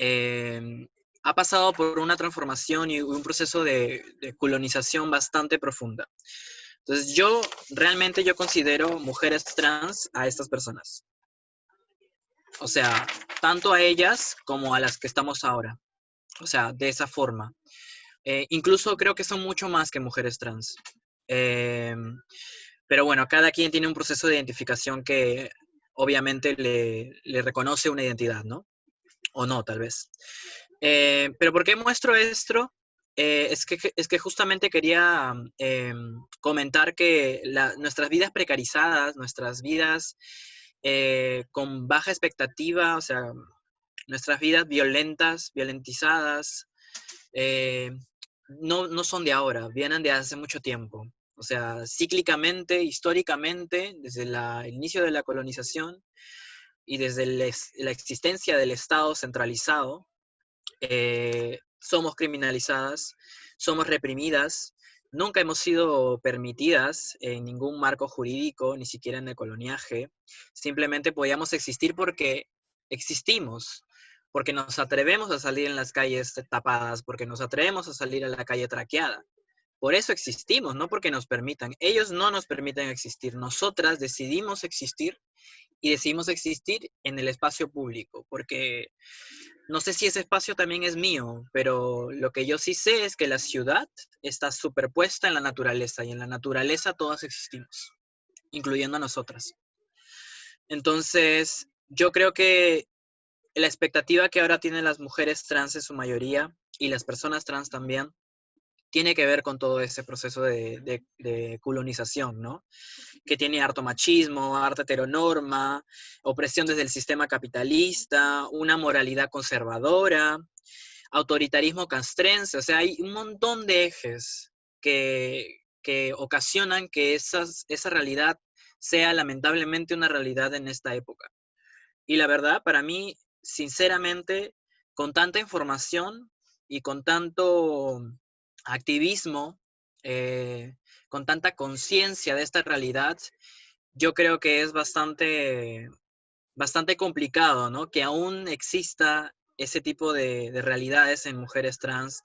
eh, ha pasado por una transformación y un proceso de colonización bastante profunda. Entonces realmente yo considero mujeres trans a estas personas. O sea, tanto a ellas como a las que estamos ahora. O sea, de esa forma. Incluso creo que son mucho más que mujeres trans. Eh, pero bueno, cada quien tiene un proceso de identificación que obviamente le reconoce una identidad, ¿no? O no, tal vez. Pero ¿por qué muestro esto? Es que justamente quería comentar que nuestras vidas precarizadas, nuestras vidas con baja expectativa, o sea, nuestras vidas violentas, violentizadas, eh, no son de ahora, vienen de hace mucho tiempo. O sea, cíclicamente, históricamente, desde el inicio de la colonización y desde la existencia del Estado centralizado, somos criminalizadas, somos reprimidas, nunca hemos sido permitidas en ningún marco jurídico, ni siquiera en el coloniaje. Simplemente podíamos existir porque existimos, porque nos atrevemos a salir en las calles tapadas, porque nos atrevemos a salir a la calle traqueada. Por eso existimos, no porque nos permitan. Ellos no nos permiten existir. Nosotras decidimos existir y decidimos existir en el espacio público, porque no sé si ese espacio también es mío, pero lo que yo sí sé es que la ciudad está superpuesta en la naturaleza y en la naturaleza todas existimos, incluyendo a nosotras. Entonces, yo creo que la expectativa que ahora tienen las mujeres trans en su mayoría y las personas trans también tiene que ver con todo ese proceso de colonización, ¿no? Que tiene harto machismo, harta heteronorma, opresión desde el sistema capitalista, una moralidad conservadora, autoritarismo castrense, o sea, hay un montón de ejes que ocasionan que esa realidad sea lamentablemente una realidad en esta época. Y la verdad, para mí, sinceramente, con tanta información y con tanto activismo, con tanta conciencia de esta realidad, yo creo que es bastante complicado, ¿no? Que aún exista ese tipo de realidades en mujeres trans.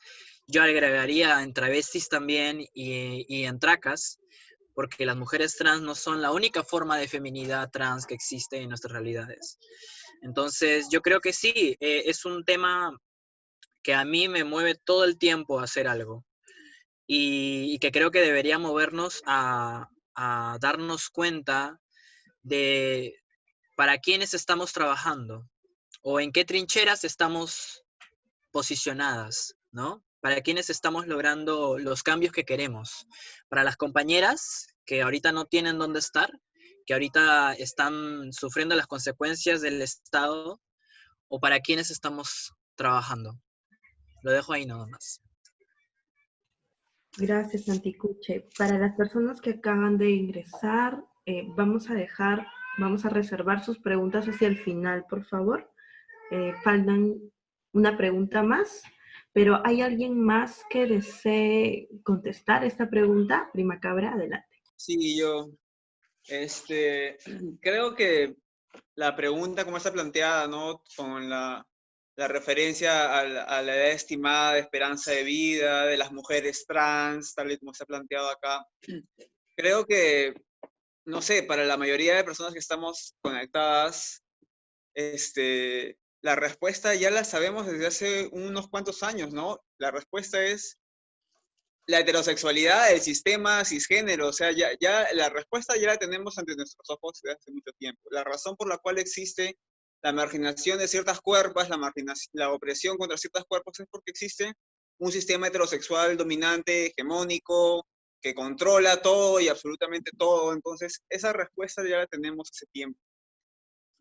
Yo agregaría en travestis también y en tracas, porque las mujeres trans no son la única forma de feminidad trans que existe en nuestras realidades. Entonces, yo creo que sí, es un tema que a mí me mueve todo el tiempo a hacer algo y que creo que debería movernos a darnos cuenta de para quiénes estamos trabajando o en qué trincheras estamos posicionadas, ¿no? Para quiénes estamos logrando los cambios que queremos. Para las compañeras que ahorita no tienen dónde estar, que ahorita están sufriendo las consecuencias del Estado, o para quiénes estamos trabajando. Lo dejo ahí nada más. Gracias, Santicuche. Para las personas que acaban de ingresar, vamos a reservar sus preguntas hacia el final, por favor. Faltan una pregunta más, pero ¿hay alguien más que desee contestar esta pregunta? Prima Cabra, adelante. Sí, yo. Creo que la pregunta como está planteada, ¿no? Con la referencia a la edad estimada de esperanza de vida de las mujeres trans, tal y como está planteado acá, creo que, no sé, para la mayoría de personas que estamos conectadas, la respuesta ya la sabemos desde hace unos cuantos años, ¿no? La respuesta es la heterosexualidad, el sistema cisgénero, o sea, ya la respuesta ya la tenemos ante nuestros ojos desde hace mucho tiempo. La razón por la cual existe la marginación de ciertas cuerpos, la opresión contra ciertos cuerpos es porque existe un sistema heterosexual dominante, hegemónico, que controla todo y absolutamente todo. Entonces, esa respuesta ya la tenemos hace tiempo.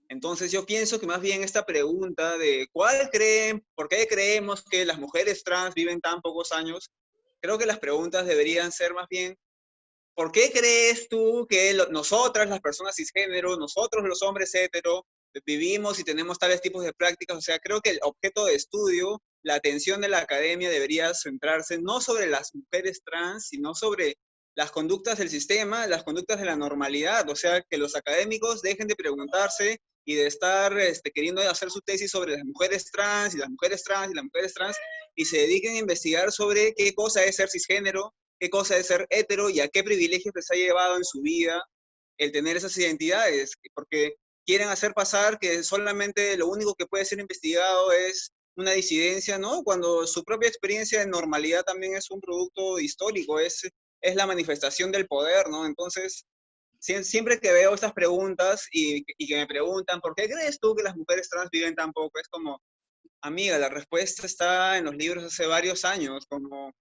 Entonces, yo pienso que más bien esta pregunta de por qué creemos que las mujeres trans viven tan pocos años, creo que las preguntas deberían ser más bien, ¿por qué crees tú que nosotras, las personas cisgénero, nosotros los hombres hetero, vivimos y tenemos tales tipos de prácticas? O sea, creo que el objeto de estudio, la atención de la academia debería centrarse no sobre las mujeres trans, sino sobre las conductas del sistema, las conductas de la normalidad. O sea, que los académicos dejen de preguntarse y de estar queriendo hacer su tesis sobre las mujeres trans y las mujeres trans y las mujeres trans, y se dediquen a investigar sobre qué cosa es ser cisgénero, qué cosa es ser hetero y a qué privilegios les ha llevado en su vida el tener esas identidades, porque quieren hacer pasar que solamente lo único que puede ser investigado es una disidencia, ¿no? Cuando su propia experiencia de normalidad también es un producto histórico, es la manifestación del poder, ¿no? Entonces, siempre que veo estas preguntas y que me preguntan, ¿por qué crees tú que las mujeres trans viven tan poco? Es como, amiga, la respuesta está en los libros hace varios años, como...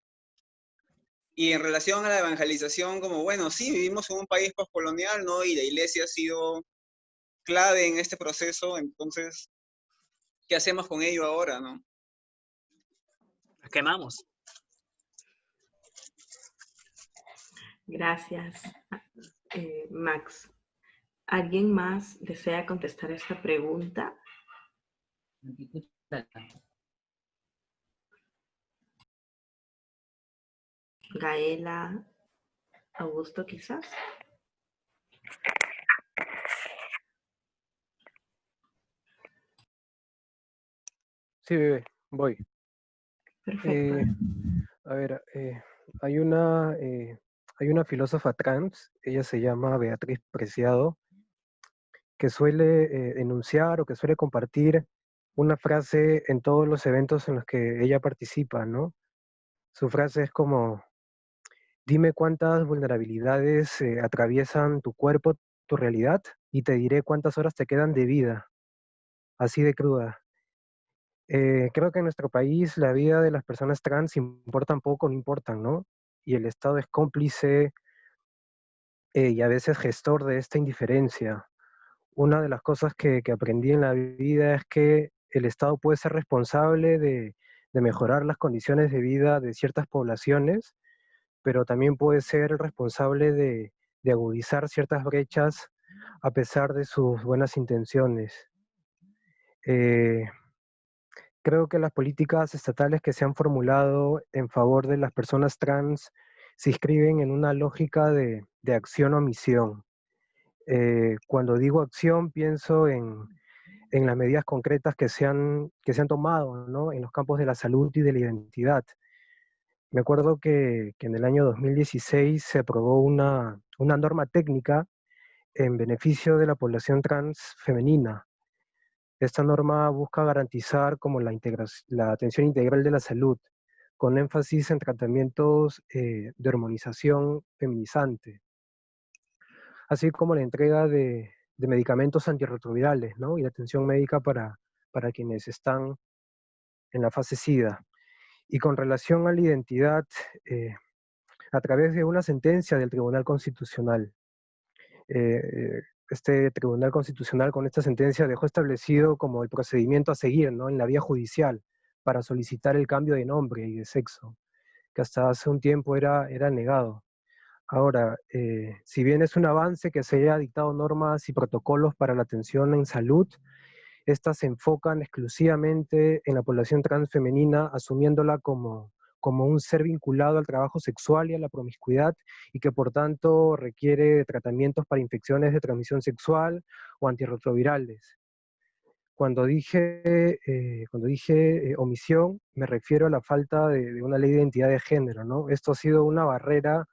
Y en relación a la evangelización, como, bueno, sí, vivimos en un país postcolonial, ¿no? Y la iglesia ha sido clave en este proceso, entonces, ¿qué hacemos con ello ahora, no? Las quemamos. Gracias, Max. ¿Alguien más desea contestar esta pregunta? Gaela, Augusto, quizás. Sí, bebé, voy. Perfecto. A ver, hay una filósofa trans, ella se llama Beatriz Preciado, que suele enunciar o que suele compartir una frase en todos los eventos en los que ella participa, ¿no? Su frase es como, dime cuántas vulnerabilidades atraviesan tu cuerpo, tu realidad, y te diré cuántas horas te quedan de vida, así de cruda. Creo que en nuestro país la vida de las personas trans importan poco, no importan, ¿no? Y el Estado es cómplice y a veces gestor de esta indiferencia. Una de las cosas que aprendí en la vida es que el Estado puede ser responsable de mejorar las condiciones de vida de ciertas poblaciones, pero también puede ser el responsable de agudizar ciertas brechas a pesar de sus buenas intenciones. Eh, Creo que las políticas estatales que se han formulado en favor de las personas trans se inscriben en una lógica de acción o omisión. Cuando digo acción, pienso en las medidas concretas que se han tomado, ¿no? En los campos de la salud y de la identidad. Me acuerdo que en el año 2016 se aprobó una norma técnica en beneficio de la población trans femenina. Esta norma busca garantizar como la atención integral de la salud, con énfasis en tratamientos de hormonización feminizante, así como la entrega de medicamentos antirretrovirales, ¿no? Y la atención médica para quienes están en la fase SIDA. Y con relación a la identidad, a través de una sentencia del Tribunal Constitucional, este Tribunal Constitucional con esta sentencia dejó establecido como el procedimiento a seguir, ¿no? En la vía judicial para solicitar el cambio de nombre y de sexo, que hasta hace un tiempo era negado. Ahora, si bien es un avance que se haya dictado normas y protocolos para la atención en salud, estas se enfocan exclusivamente en la población transfemenina, asumiéndola como un ser vinculado al trabajo sexual y a la promiscuidad, y que por tanto requiere de tratamientos para infecciones de transmisión sexual o antirretrovirales. Cuando dije omisión, me refiero a la falta de una ley de identidad de género, ¿no? Esto ha sido una barrera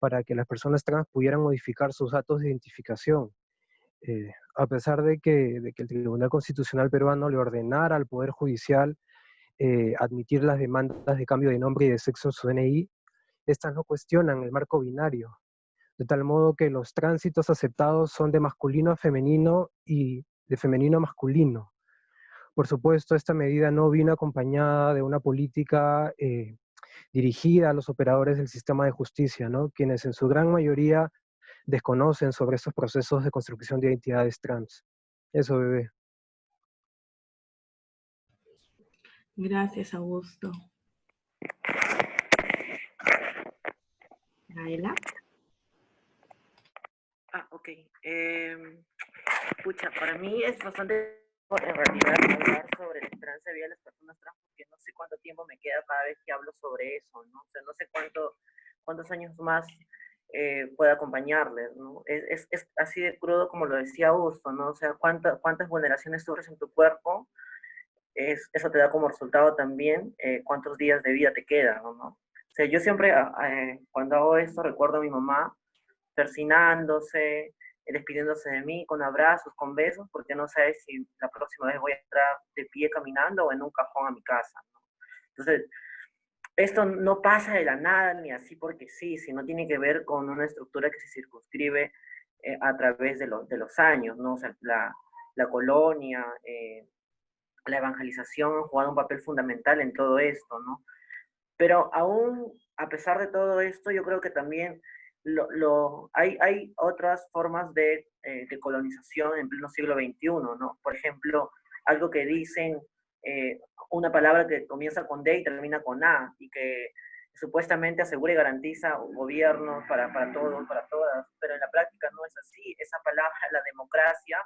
para que las personas trans pudieran modificar sus datos de identificación. A pesar de que el Tribunal Constitucional peruano le ordenara al Poder Judicial admitir las demandas de cambio de nombre y de sexo en su DNI, estas no cuestionan el marco binario, de tal modo que los tránsitos aceptados son de masculino a femenino y de femenino a masculino. Por supuesto, esta medida no vino acompañada de una política dirigida a los operadores del sistema de justicia, ¿no? Quienes en su gran mayoría desconocen sobre estos procesos de construcción de identidades trans. Eso, bebé. Gracias, Augusto. Gaela. Ok. Pucha, para mí es bastante en realidad hablar sobre la esperanza de vida de las personas trans, porque no sé cuánto tiempo me queda cada vez que hablo sobre eso, ¿no? O sea, no sé cuántos años más pueda acompañarles, ¿no? Es así de crudo como lo decía Augusto, ¿no? O sea, cuántas vulneraciones sufres en tu cuerpo, eso te da como resultado también cuántos días de vida te quedan, ¿no? O sea, yo siempre, cuando hago esto, recuerdo a mi mamá persinándose, despidiéndose de mí con abrazos, con besos, porque no sé si la próxima vez voy a entrar de pie caminando o en un cajón a mi casa, ¿no? Entonces, esto no pasa de la nada ni así porque sí, sino tiene que ver con una estructura que se circunscribe a través de los años, ¿no? O sea, la colonia, la evangelización han jugado un papel fundamental en todo esto, ¿no? Pero aún, a pesar de todo esto, yo creo que también hay otras formas de colonización en pleno siglo XXI, ¿no? Por ejemplo, algo que dicen, eh, una palabra que comienza con D y termina con A, y que supuestamente asegura y garantiza gobiernos para todos, para todas, pero en la práctica no es así. Esa palabra, la democracia,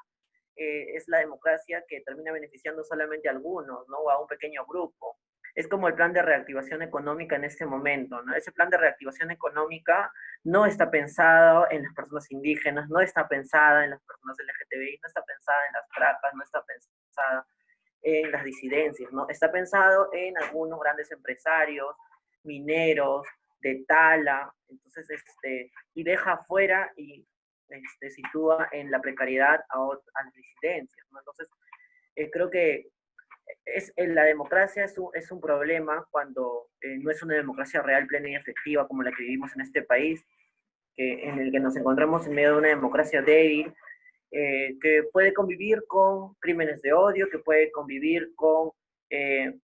es la democracia que termina beneficiando solamente a algunos, ¿no? O a un pequeño grupo. Es como el plan de reactivación económica en este momento, ¿no? Ese plan de reactivación económica no está pensado en las personas indígenas, no está pensada en las personas LGTBI, no está pensada en las trapas, no está pensada en las disidencias, ¿no? Está pensado en algunos grandes empresarios, mineros, de tala, entonces, y deja afuera y sitúa en la precariedad a las disidencias, ¿no? Entonces, creo que la democracia es un problema cuando no es una democracia real, plena y efectiva como la que vivimos en este país, en el que nos encontramos en medio de una democracia débil, que puede convivir con crímenes de odio, que puede convivir con eh,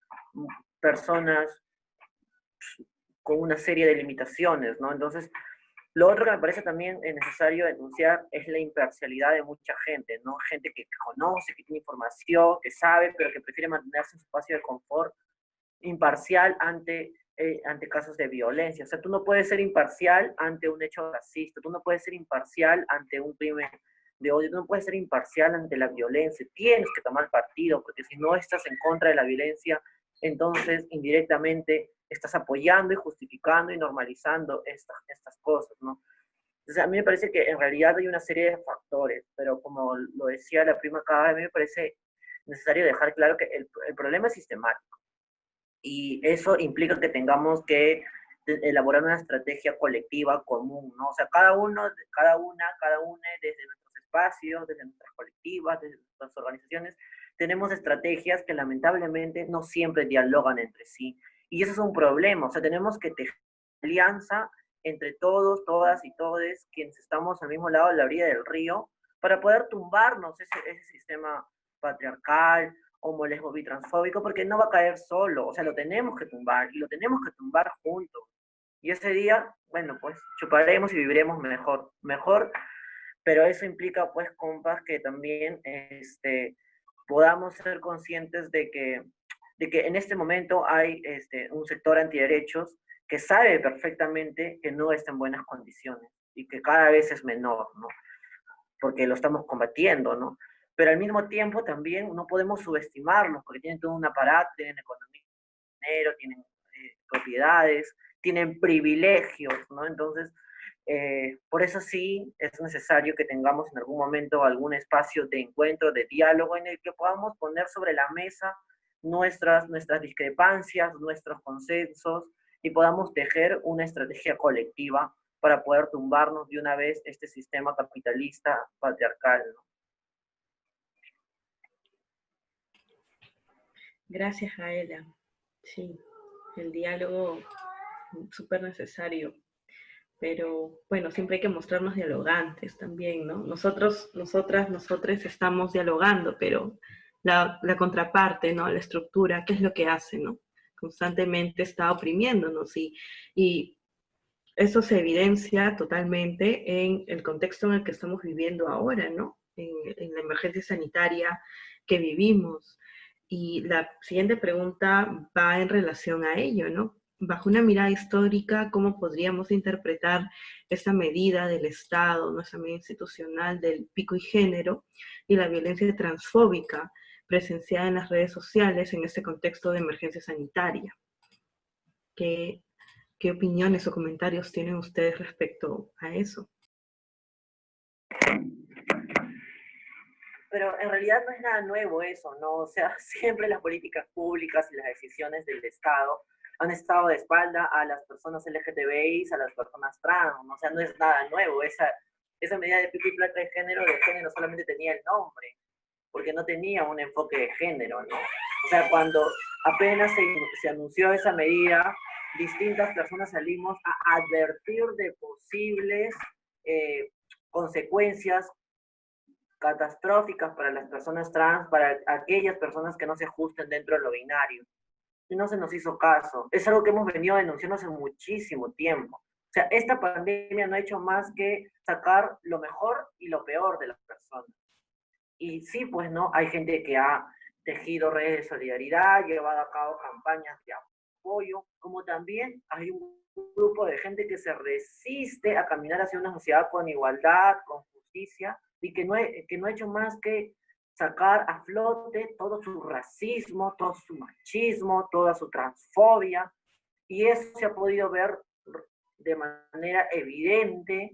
personas con una serie de limitaciones, ¿no? Entonces, lo otro que me parece también necesario denunciar es la imparcialidad de mucha gente, ¿no? Gente que conoce, que tiene información, que sabe, pero que prefiere mantenerse en su espacio de confort, imparcial ante casos de violencia. O sea, tú no puedes ser imparcial ante un hecho racista, tú no puedes ser imparcial ante un crimen de odio, tú no puedes ser imparcial ante la violencia, tienes que tomar partido, porque si no estás en contra de la violencia, entonces indirectamente estás apoyando y justificando y normalizando estas cosas, ¿no? Entonces, a mí me parece que en realidad hay una serie de factores, pero como lo decía la prima acá, a mí me parece necesario dejar claro que el problema es sistemático. Y eso implica que tengamos que elaborar una estrategia colectiva común, ¿no? O sea, cada una, desde nuestros espacios, desde nuestras colectivas, desde nuestras organizaciones, tenemos estrategias que lamentablemente no siempre dialogan entre sí. Y eso es un problema, o sea, tenemos que tejer alianza entre todos, todas y todes, quienes estamos al mismo lado de la orilla del río, para poder tumbarnos ese sistema patriarcal, homo, lesbo, bitransfóbico, porque no va a caer solo, o sea, lo tenemos que tumbar, y lo tenemos que tumbar juntos. Y ese día, bueno, pues chuparemos y viviremos mejor, pero eso implica, pues, compas, que también podamos ser conscientes de que en este momento hay un sector antiderechos que sabe perfectamente que no está en buenas condiciones y que cada vez es menor, ¿no? Porque lo estamos combatiendo, ¿no? Pero al mismo tiempo también no podemos subestimarlos, porque tienen todo un aparato, tienen economía, dinero, tienen propiedades, tienen privilegios, ¿no? Entonces, por eso sí es necesario que tengamos en algún momento algún espacio de encuentro, de diálogo, en el que podamos poner sobre la mesa nuestras discrepancias, nuestros consensos, y podamos tejer una estrategia colectiva para poder tumbarnos de una vez este sistema capitalista patriarcal, ¿no? Gracias, Jaela. Sí, el diálogo súper necesario. Pero bueno, siempre hay que mostrarnos dialogantes también, ¿no? Nosotras estamos dialogando, pero la contraparte, ¿no? La estructura, ¿qué es lo que hace, ¿no? Constantemente está oprimiéndonos y eso se evidencia totalmente en el contexto en el que estamos viviendo ahora, ¿no? En la emergencia sanitaria que vivimos. Y la siguiente pregunta va en relación a ello, ¿no? Bajo una mirada histórica, ¿cómo podríamos interpretar esta medida del Estado, nuestra medida institucional del pico y género y la violencia transfóbica presenciada en las redes sociales en este contexto de emergencia sanitaria? ¿Qué opiniones o comentarios tienen ustedes respecto a eso? Pero en realidad no es nada nuevo eso, ¿no? O sea, siempre las políticas públicas y las decisiones del Estado han estado de espalda a las personas LGTBI, a las personas trans, ¿no? O sea, no es nada nuevo. Esa medida de pico y placa de género solamente tenía el nombre, porque no tenía un enfoque de género, ¿no? O sea, cuando apenas se anunció esa medida, distintas personas salimos a advertir de posibles consecuencias catastróficas para las personas trans, para aquellas personas que no se ajusten dentro de lo binario. Y no se nos hizo caso. Es algo que hemos venido denunciando hace muchísimo tiempo. O sea, esta pandemia no ha hecho más que sacar lo mejor y lo peor de las personas. Y sí, pues, ¿no? Hay gente que ha tejido redes de solidaridad, llevado a cabo campañas de apoyo, como también hay un grupo de gente que se resiste a caminar hacia una sociedad con igualdad, con justicia, y que no ha hecho más que sacar a flote todo su racismo, todo su machismo, toda su transfobia, y eso se ha podido ver de manera evidente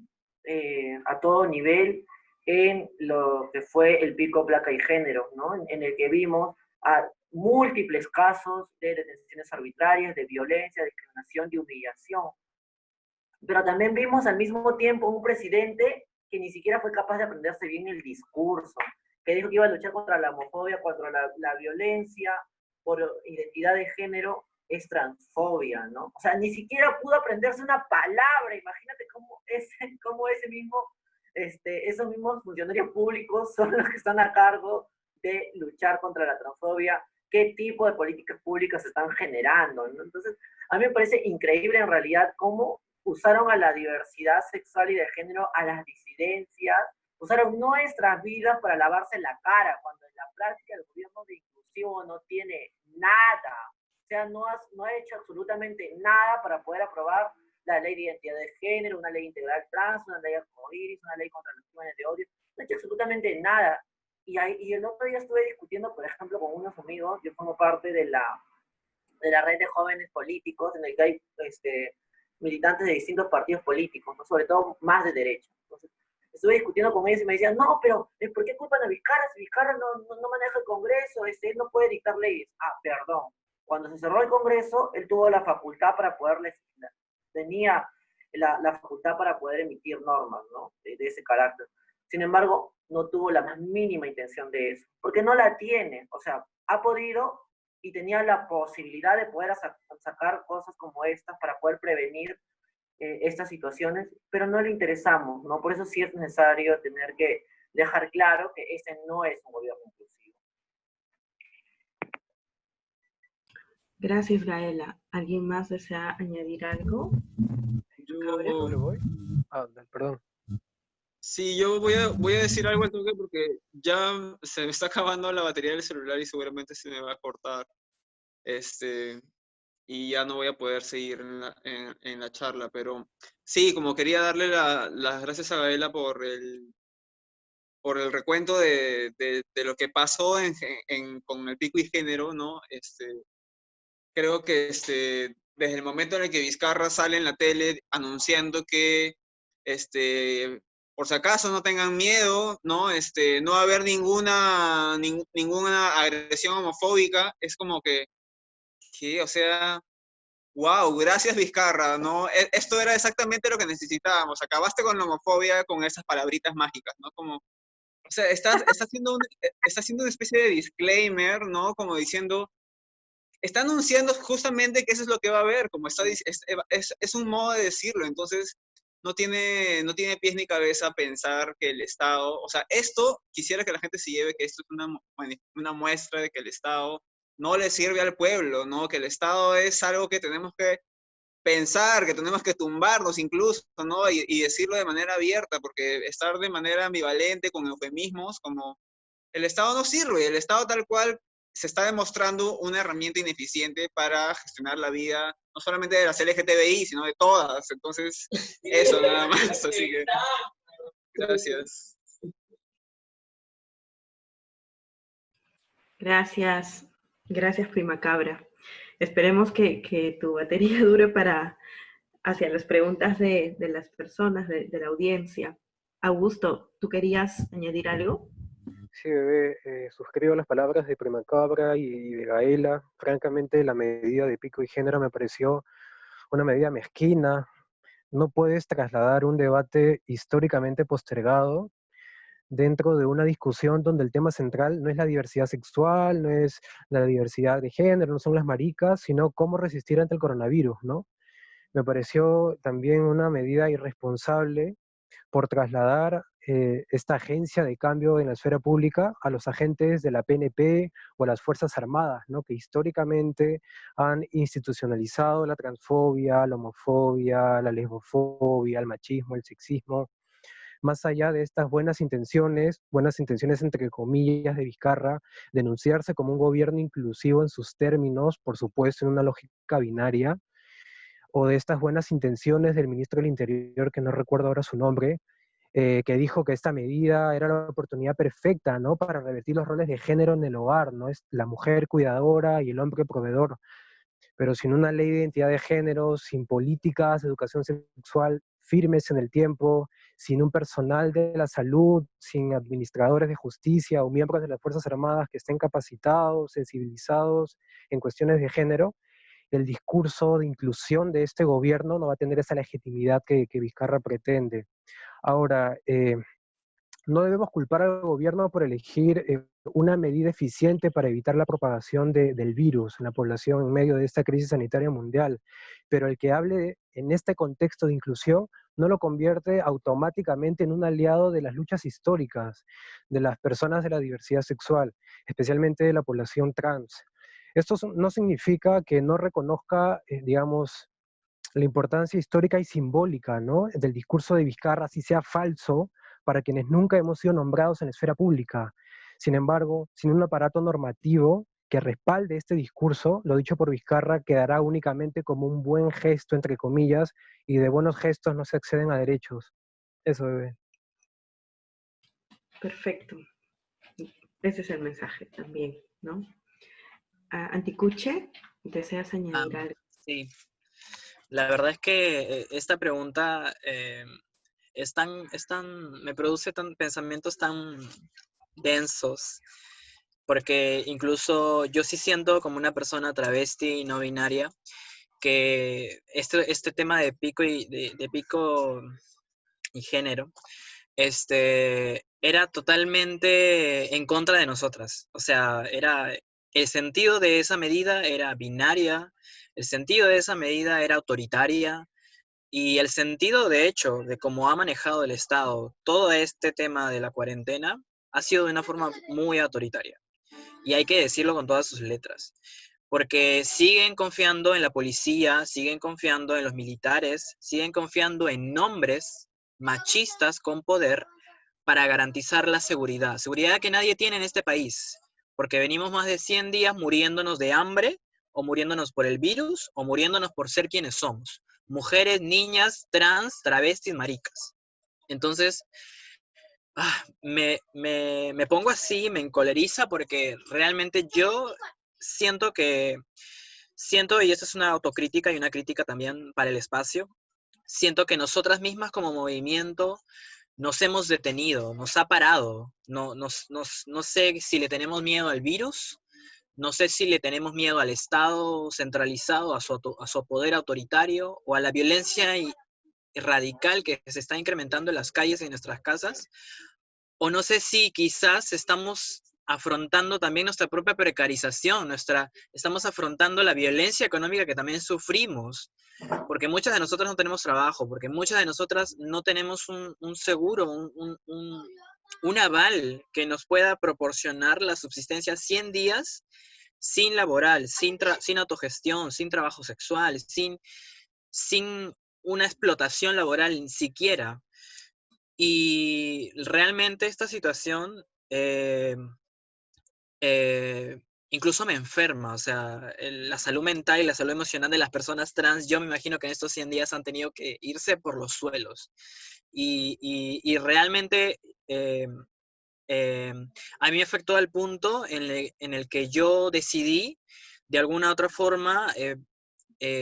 a todo nivel en lo que fue el pico, placa y género, ¿no? En el que vimos a múltiples casos de detenciones arbitrarias, de violencia, de discriminación, de humillación. Pero también vimos al mismo tiempo un presidente que ni siquiera fue capaz de aprenderse bien el discurso, que dijo que iba a luchar contra la homofobia, contra la violencia por identidad de género, es transfobia, ¿no? O sea, ni siquiera pudo aprenderse una palabra. Imagínate cómo esos mismos funcionarios públicos son los que están a cargo de luchar contra la transfobia, qué tipo de políticas públicas se están generando, ¿no? Entonces, a mí me parece increíble en realidad cómo usaron a la diversidad sexual y de género, a las disidencias, usaron nuestras vidas para lavarse la cara, cuando en la práctica el gobierno de inclusivo no tiene nada. O sea, no ha hecho absolutamente nada para poder aprobar la ley de identidad de género, una ley integral trans, una ley arcoíris, una ley contra los crímenes de odio. No ha hecho absolutamente nada. Y el otro día estuve discutiendo, por ejemplo, con unos amigos. Yo formo parte de la red de jóvenes políticos, en el que hay militantes de distintos partidos políticos, ¿no? Sobre todo más de derecha. Entonces, estuve discutiendo con ellos y me decían, no, pero ¿por qué culpan a Vizcarra? Si Vizcarra no maneja el Congreso, él no puede dictar leyes. Ah, perdón. Cuando se cerró el Congreso, él tuvo la facultad para poder legislar. Tenía la facultad para poder emitir normas, ¿no? De ese carácter. Sin embargo, no tuvo la más mínima intención de eso, porque no la tiene. O sea, ha podido y tenía la posibilidad de poder sacar cosas como estas para poder prevenir estas situaciones, pero no le interesamos, ¿no? Por eso sí es necesario tener que dejar claro que ese no es un gobierno inclusivo. Gracias, Gaela. ¿Alguien más desea añadir algo? ¿Yo le voy? Ah, perdón. Sí, yo voy a decir algo al toque porque ya se me está acabando la batería del celular y seguramente se me va a cortar. Y ya no voy a poder seguir en la charla, pero sí, como quería darle las gracias a Gaela por el recuento de lo que pasó con el pico y género, ¿no? Creo que desde el momento en el que Vizcarra sale en la tele anunciando que por si acaso no tengan miedo, ¿no? No va a haber ninguna agresión homofóbica, es como que, o sea, wow, gracias Vizcarra, ¿no? Esto era exactamente lo que necesitábamos, acabaste con la homofobia con esas palabritas mágicas, ¿no? Como, o sea, está haciendo una especie de disclaimer, ¿no? Como diciendo, está anunciando justamente que eso es lo que va a haber, como es un modo de decirlo, entonces no tiene pies ni cabeza pensar que el Estado, o sea, esto quisiera que la gente se lleve que esto es una muestra de que el Estado no le sirve al pueblo, ¿no? Que el Estado es algo que tenemos que pensar, que tenemos que tumbarnos incluso, ¿no? Y decirlo de manera abierta, porque estar de manera ambivalente, con eufemismos, como el Estado no sirve, el Estado tal cual se está demostrando una herramienta ineficiente para gestionar la vida, no solamente de las LGTBI, sino de todas. Entonces, eso nada más, así que gracias. Gracias, Prima Cabra. Esperemos que tu batería dure para hacia las preguntas de las personas, de la audiencia. Augusto, ¿tú querías añadir algo? Sí, bebé, suscribo las palabras de Primacabra y de Gaela. Francamente, la medida de pico y género me pareció una medida mezquina. No puedes trasladar un debate históricamente postergado dentro de una discusión donde el tema central no es la diversidad sexual, no es la diversidad de género, no son las maricas, sino cómo resistir ante el coronavirus, ¿no? Me pareció también una medida irresponsable por trasladar esta agencia de cambio en la esfera pública a los agentes de la PNP o a las Fuerzas Armadas, ¿no? Que históricamente han institucionalizado la transfobia, la homofobia, la lesbofobia, el machismo, el sexismo. Más allá de estas buenas intenciones entre comillas de Vizcarra, denunciarse como un gobierno inclusivo en sus términos, por supuesto en una lógica binaria, o de estas buenas intenciones del ministro del Interior, que no recuerdo ahora su nombre, que dijo que esta medida era la oportunidad perfecta, ¿no? Para revertir los roles de género en el hogar, ¿no? Es la mujer cuidadora y el hombre proveedor, pero sin una ley de identidad de género, sin políticas de educación sexual firmes en el tiempo, sin un personal de la salud, sin administradores de justicia o miembros de las Fuerzas Armadas que estén capacitados, sensibilizados en cuestiones de género, el discurso de inclusión de este gobierno no va a tener esa legitimidad que Vizcarra pretende. Ahora, no debemos culpar al gobierno por elegir una medida eficiente para evitar la propagación del virus en la población en medio de esta crisis sanitaria mundial, pero el que hable en este contexto de inclusión no lo convierte automáticamente en un aliado de las luchas históricas de las personas de la diversidad sexual, especialmente de la población trans. Esto no significa que no reconozca, digamos, la importancia histórica y simbólica, ¿no? Del discurso de Vizcarra, así sea falso, para quienes nunca hemos sido nombrados en la esfera pública. Sin embargo, sin un aparato normativo que respalde este discurso, lo dicho por Vizcarra quedará únicamente como un buen gesto, entre comillas, y de buenos gestos no se acceden a derechos. Eso, bebé. Perfecto. Ese es el mensaje también, ¿no? Anticuche, ¿deseas añadir algo? Sí, la verdad es que esta pregunta me produce pensamientos tan densos, porque incluso yo sí siento como una persona travesti y no binaria, que este tema de pico de pico y género, era totalmente en contra de nosotras. O sea, el sentido de esa medida era binaria, el sentido de esa medida era autoritaria, y el sentido, de hecho, de cómo ha manejado el Estado todo este tema de la cuarentena, ha sido de una forma muy autoritaria. Y hay que decirlo con todas sus letras. Porque siguen confiando en la policía, siguen confiando en los militares, siguen confiando en nombres machistas con poder para garantizar la seguridad. Seguridad que nadie tiene en este país. Porque venimos más de 100 días muriéndonos de hambre, o muriéndonos por el virus, o muriéndonos por ser quienes somos. Mujeres, niñas, trans, travestis, maricas. Entonces, me pongo así, me encoleriza porque realmente yo siento, y esto es una autocrítica y una crítica también para el espacio, siento que nosotras mismas como movimiento nos hemos detenido, nos ha parado, no sé si le tenemos miedo al virus, no sé si le tenemos miedo al Estado centralizado, a su poder autoritario o a la violencia radical que se está incrementando en las calles y en nuestras casas, o no sé si quizás estamos afrontando también nuestra propia precarización, estamos afrontando la violencia económica que también sufrimos, porque muchas de nosotras no tenemos trabajo, porque muchas de nosotras no tenemos un seguro, un aval que nos pueda proporcionar la subsistencia 100 días sin laboral, sin autogestión, sin trabajo sexual, sin una explotación laboral ni siquiera. Y realmente esta situación incluso me enferma, o sea, la salud mental y la salud emocional de las personas trans, yo me imagino que en estos 100 días han tenido que irse por los suelos. Y realmente a mí me afectó al punto en el que yo decidí, de alguna u otra forma,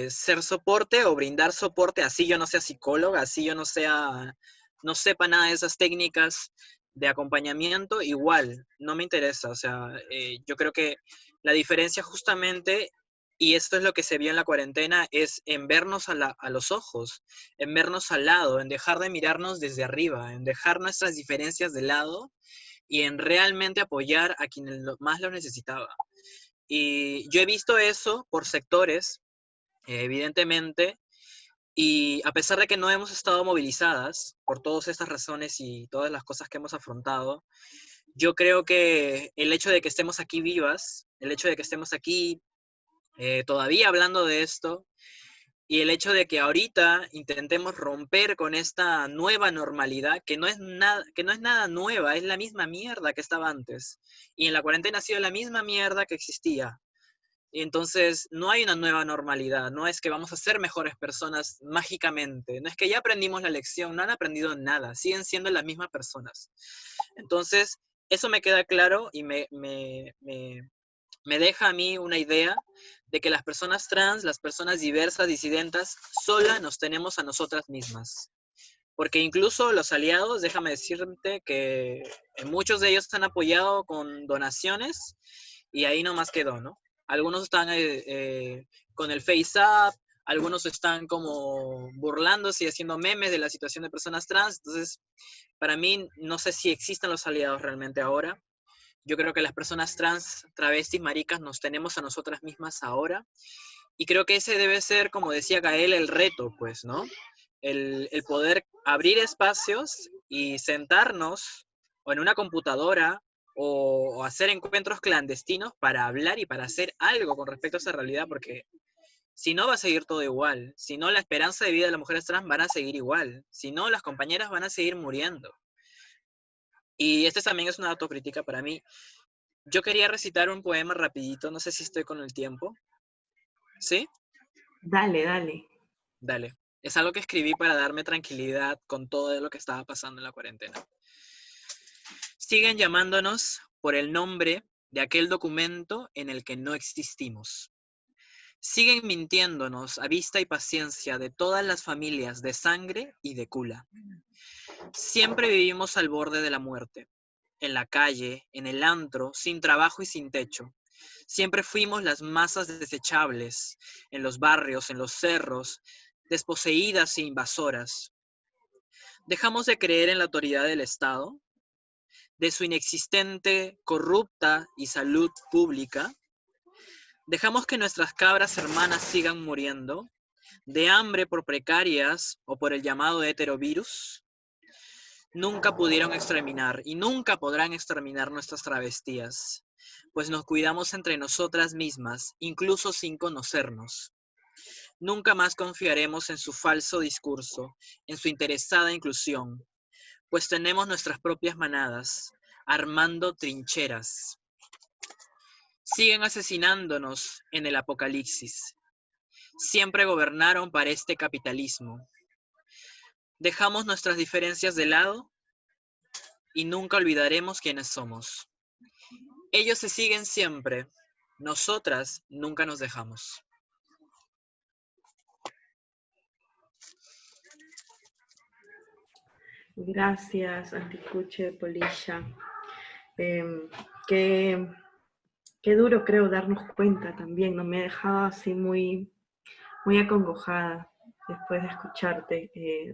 ser soporte o brindar soporte, así yo no sea psicóloga, así yo no sepa nada de esas técnicas de acompañamiento, igual, no me interesa. O sea, yo creo que la diferencia justamente, y esto es lo que se vio en la cuarentena, es en vernos a los ojos, en vernos al lado, en dejar de mirarnos desde arriba, en dejar nuestras diferencias de lado y en realmente apoyar a quienes más lo necesitaba. Y yo he visto eso por sectores, evidentemente, y a pesar de que no hemos estado movilizadas por todas estas razones y todas las cosas que hemos afrontado, yo creo que el hecho de que estemos aquí vivas, el hecho de que estemos aquí todavía hablando de esto, y el hecho de que ahorita intentemos romper con esta nueva normalidad, que no es nada nueva, es la misma mierda que estaba antes. Y en la cuarentena ha sido la misma mierda que existía. Y entonces no hay una nueva normalidad, no es que vamos a ser mejores personas mágicamente, no es que ya aprendimos la lección, no han aprendido nada, siguen siendo las mismas personas. Entonces, eso me queda claro y me deja a mí una idea de que las personas trans, las personas diversas, disidentas, sola nos tenemos a nosotras mismas. Porque incluso los aliados, déjame decirte que muchos de ellos han apoyado con donaciones y ahí nomás quedó, ¿no? Algunos están con el Face Up, algunos están como burlándose y haciendo memes de la situación de personas trans. Entonces, para mí, no sé si existen los aliados realmente ahora. Yo creo que las personas trans, travestis, maricas, nos tenemos a nosotras mismas ahora. Y creo que ese debe ser, como decía Gael, el reto, pues, ¿no? El poder abrir espacios y sentarnos o en una computadora o hacer encuentros clandestinos para hablar y para hacer algo con respecto a esa realidad, porque si no va a seguir todo igual, si no la esperanza de vida de las mujeres trans van a seguir igual, si no las compañeras van a seguir muriendo. Y este también es una autocrítica para mí. Yo quería recitar un poema rapidito, no sé si estoy con el tiempo. ¿Sí? Dale, dale. Dale. Es algo que escribí para darme tranquilidad con todo lo que estaba pasando en la cuarentena. Siguen llamándonos por el nombre de aquel documento en el que no existimos. Siguen mintiéndonos a vista y paciencia de todas las familias de sangre y de cula. Siempre vivimos al borde de la muerte, en la calle, en el antro, sin trabajo y sin techo. Siempre fuimos las masas desechables, en los barrios, en los cerros, desposeídas e invasoras. Dejamos de creer en la autoridad del Estado, de su inexistente, corrupta y salud pública. Dejamos que nuestras cabras hermanas sigan muriendo, de hambre por precarias o por el llamado heterovirus. Nunca pudieron exterminar y nunca podrán exterminar nuestras travestías, pues nos cuidamos entre nosotras mismas, incluso sin conocernos. Nunca más confiaremos en su falso discurso, en su interesada inclusión, pues tenemos nuestras propias manadas, armando trincheras. Siguen asesinándonos en el apocalipsis. Siempre gobernaron para este capitalismo. Dejamos nuestras diferencias de lado y nunca olvidaremos quiénes somos. Ellos se siguen siempre, nosotras nunca nos dejamos. Gracias, Anticuche, Polilla. Qué, qué duro creo darnos cuenta también, ¿no? Me ha dejado así muy, muy acongojada después de escucharte,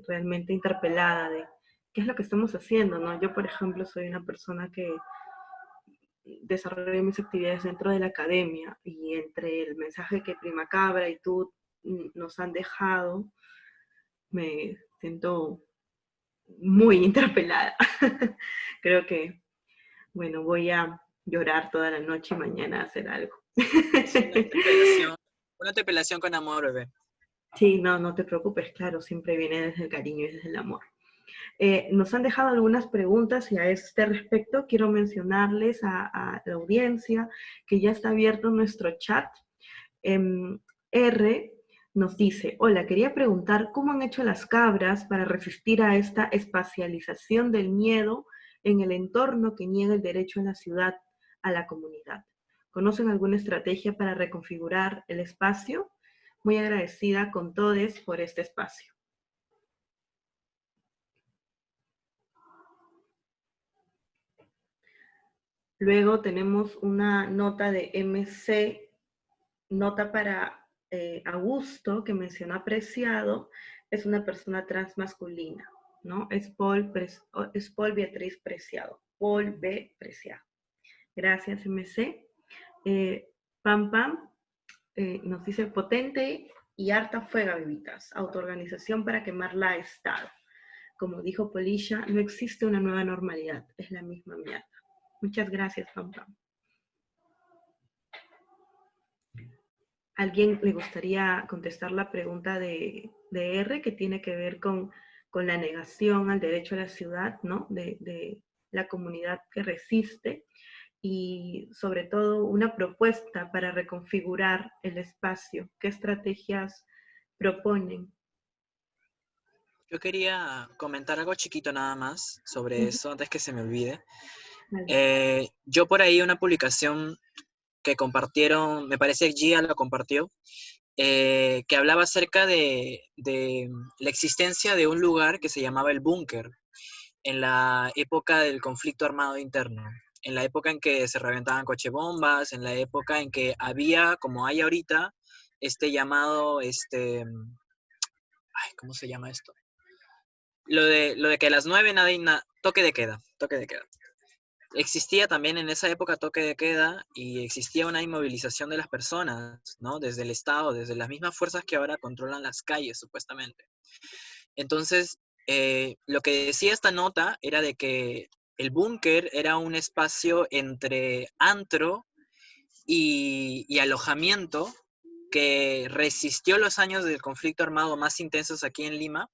realmente interpelada de qué es lo que estamos haciendo, ¿no? Yo, por ejemplo, soy una persona que desarrollo mis actividades dentro de la academia y entre el mensaje que Prima Cabra y tú nos han dejado, me siento muy interpelada. Creo que, bueno, voy a llorar toda la noche y mañana hacer algo. Una interpelación con amor, bebé. Sí, no, no te preocupes, claro, siempre viene desde el cariño y desde el amor. Nos han dejado algunas preguntas y a este respecto quiero mencionarles a la audiencia que ya está abierto nuestro chat. R nos dice, hola, quería preguntar cómo han hecho las cabras para resistir a esta espacialización del miedo en el entorno que niega el derecho a la ciudad a la comunidad. ¿Conocen alguna estrategia para reconfigurar el espacio? muy agradecida con todos por este espacio. Luego tenemos una nota de MC, nota para Augusto, que menciona Preciado, es una persona transmasculina, ¿no? Es Paul Beatriz Preciado, Paul B. Preciado. Gracias, MC. Pam Pam nos dice potente y harta fuega, bebitas, autoorganización para quemarla a Estado. Como dijo Polisha, no existe una nueva normalidad, es la misma mierda. Muchas gracias, Pam Pam. ¿Alguien le gustaría contestar la pregunta de R, que tiene que ver con la negación al derecho a la ciudad, ¿no? De la comunidad que resiste, y sobre todo una propuesta para reconfigurar el espacio? ¿Qué estrategias proponen? Yo quería comentar algo chiquito nada más sobre eso, antes que se me olvide. Vale. Yo por ahí una publicación que compartieron, me parece que Gia lo compartió, que hablaba acerca de la existencia de un lugar que se llamaba el búnker en la época del conflicto armado interno, en la época en que se reventaban cochebombas, en la época en que había, como hay ahorita, este llamado, ¿cómo se llama esto? Lo de que a las 9 toque de queda, toque de queda. Existía también en esa época toque de queda y existía una inmovilización de las personas, ¿no? Desde el Estado, desde las mismas fuerzas que ahora controlan las calles, supuestamente. Entonces, lo que decía esta nota era de que el búnker era un espacio entre antro y alojamiento que resistió los años del conflicto armado más intensos aquí en Lima.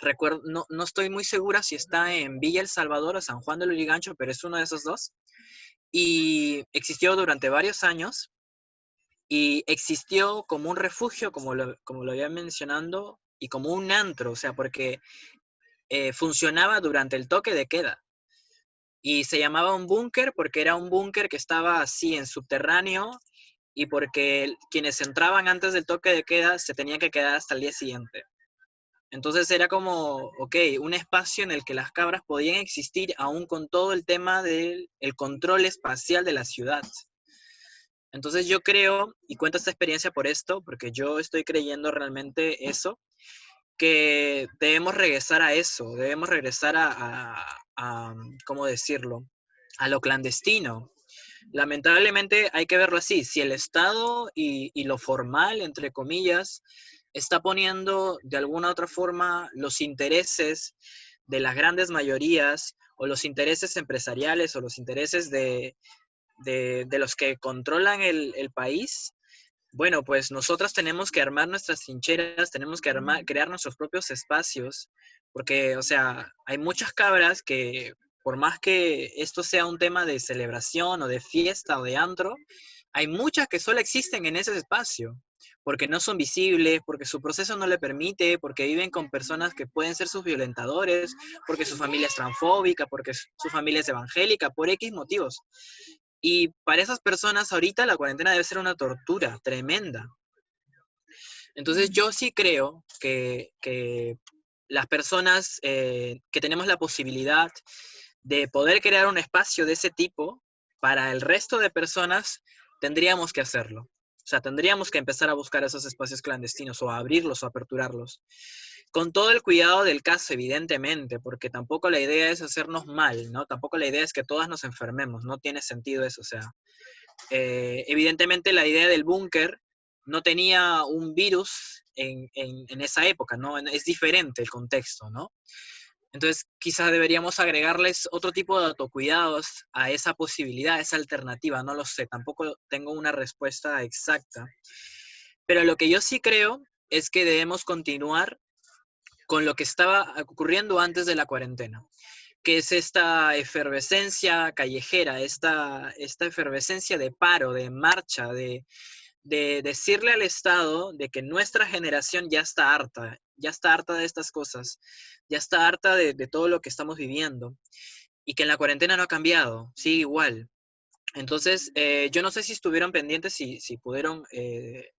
Recuerdo, no estoy muy segura si está en Villa El Salvador o San Juan del Lurigancho, pero es uno de esos dos. Y existió durante varios años y existió como un refugio, como lo había mencionando, y como un antro, o sea, porque funcionaba durante el toque de queda. Y se llamaba un búnker porque era un búnker que estaba así en subterráneo y porque quienes entraban antes del toque de queda se tenían que quedar hasta el día siguiente. Entonces era como, ok, un espacio en el que las cabras podían existir aún con todo el tema del control espacial de la ciudad. Entonces yo creo, y cuento esta experiencia por esto, porque yo estoy creyendo realmente eso, que debemos regresar a eso, debemos regresar a ¿cómo decirlo?, a lo clandestino. Lamentablemente hay que verlo así, si el Estado y lo formal, entre comillas, está poniendo de alguna otra forma los intereses de las grandes mayorías o los intereses empresariales o los intereses de los que controlan el país, bueno, pues nosotras tenemos que armar nuestras trincheras, tenemos que crear nuestros propios espacios, porque, o sea, hay muchas cabras que, por más que esto sea un tema de celebración o de fiesta o de antro, hay muchas que solo existen en ese espacio, porque no son visibles, porque su proceso no le permite, porque viven con personas que pueden ser sus violentadores, porque su familia es transfóbica, porque su familia es evangélica, por X motivos. Y para esas personas ahorita la cuarentena debe ser una tortura tremenda. Entonces yo sí creo que las personas que tenemos la posibilidad de poder crear un espacio de ese tipo para el resto de personas, tendríamos que hacerlo. O sea, tendríamos que empezar a buscar esos espacios clandestinos o a abrirlos o a aperturarlos. Con todo el cuidado del caso, evidentemente, porque tampoco la idea es hacernos mal, ¿no? Tampoco la idea es que todas nos enfermemos, no tiene sentido eso, o sea. Evidentemente la idea del búnker no tenía un virus en esa época, ¿no? Es diferente el contexto, ¿no? Entonces quizás deberíamos agregarles otro tipo de autocuidados a esa posibilidad, a esa alternativa, no lo sé, tampoco tengo una respuesta exacta. Pero lo que yo sí creo es que debemos continuar con lo que estaba ocurriendo antes de la cuarentena, que es esta efervescencia callejera, esta efervescencia de paro, de marcha, de decirle al Estado de que nuestra generación ya está harta de estas cosas, ya está harta de todo lo que estamos viviendo, y que en la cuarentena no ha cambiado, sigue igual. Entonces, yo no sé si estuvieron pendientes, si pudieron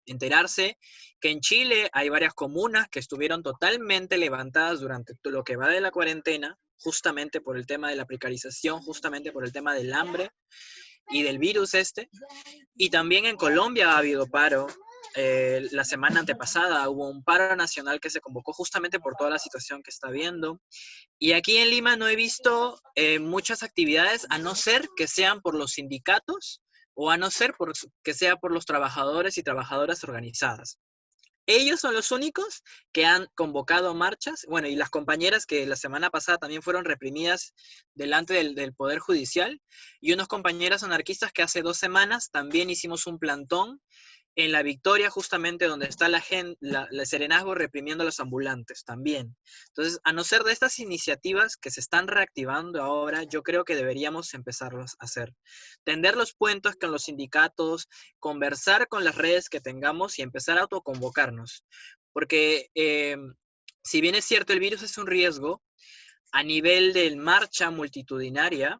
enterarse que en Chile hay varias comunas que estuvieron totalmente levantadas durante lo que va de la cuarentena, justamente por el tema de la precarización, justamente por el tema del hambre y del virus este. Y también en Colombia ha habido paro. La semana antepasada hubo un paro nacional que se convocó justamente por toda la situación que está habiendo. Y aquí en Lima no he visto muchas actividades, a no ser que sean por los sindicatos o a no ser que sea por los trabajadores y trabajadoras organizadas. Ellos son los únicos que han convocado marchas, bueno, y las compañeras que la semana pasada también fueron reprimidas delante del Poder Judicial, y unos compañeros anarquistas que hace 2 semanas también hicimos un plantón en La Victoria, justamente donde está el serenazgo reprimiendo a los ambulantes también. Entonces, a no ser de estas iniciativas que se están reactivando ahora, yo creo que deberíamos empezarlos a hacer. Tender los puentes con los sindicatos, conversar con las redes que tengamos y empezar a autoconvocarnos. Porque si bien es cierto, el virus es un riesgo, a nivel de marcha multitudinaria,